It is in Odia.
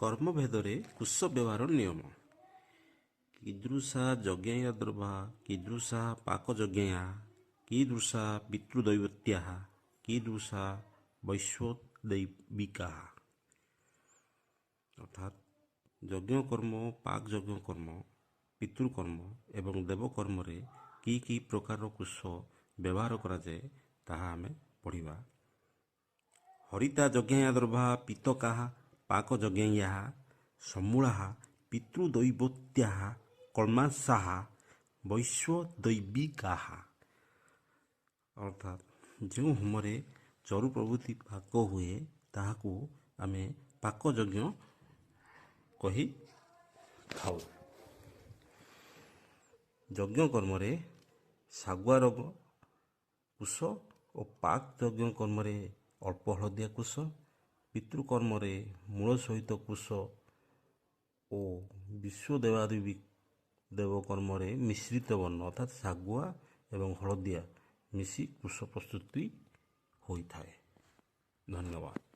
କର୍ମଭେଦରେ କୁଶ ବ୍ୟବହାର ନିୟମ। କୀଦୃଶା ଯଜ୍ଞେୟା ଦ୍ରବା କୀଦୃଶା ପାକଯଜ୍ଞେୟା କୀଦୃଶା ପିତୃଦୈବତ୍ୟାଃ କୀଦୃଶା ବୈଶ୍ୱଦୈବିକା। ଅର୍ଥାତ୍ ଯଜ୍ଞ କର୍ମ, ପାକ ଯଜ୍ଞ କର୍ମ, ପିତୃକର୍ମ ଏବଂ ଦେବକର୍ମରେ କି କି ପ୍ରକାରର କୁଶ ବ୍ୟବହାର କରାଯାଏ ତାହା ଆମେ ପଢ଼ିବା। ହରିତା ଯଜ୍ଞେୟା ଦ୍ରବା ପିତକାଃ ପାକଯଜ୍ଞେୟାଃ ସମୂଳାଃ ପିତୃଦୈବତ୍ୟାଃ କଳ୍ମାଂସାଃ ବୈଶ୍ୱଦୈବିକାଃ। ଅର୍ଥାତ୍ ଯେଉଁ ହୋମରେ ଚରୁ ପ୍ରଭୃତି ପାକ ହୁଏ ତାହାକୁ ଆମେ ପାକଯଜ୍ଞ କହିଥାଉ। ଯଜ୍ଞ କର୍ମରେ ଶାଗୁଆ ରଙ୍ଗ କୁଶ ଓ ପାକ ଯଜ୍ଞ କର୍ମରେ ଅଳ୍ପ ହଳଦିଆ କୁଶ, ପିତୃକର୍ମରେ ମୂଳ ସହିତ କୁଶ ଓ ବିଶ୍ୱଦେବାଦେବୀ ଦେବ କର୍ମରେ ମିଶ୍ରିତ ବର୍ଣ୍ଣ ଅର୍ଥାତ୍ ଶାଗୁଆ ଏବଂ ହଳଦିଆ ମିଶି କୁଶ ପ୍ରସ୍ତୁତି ହୋଇଥାଏ। ଧନ୍ୟବାଦ।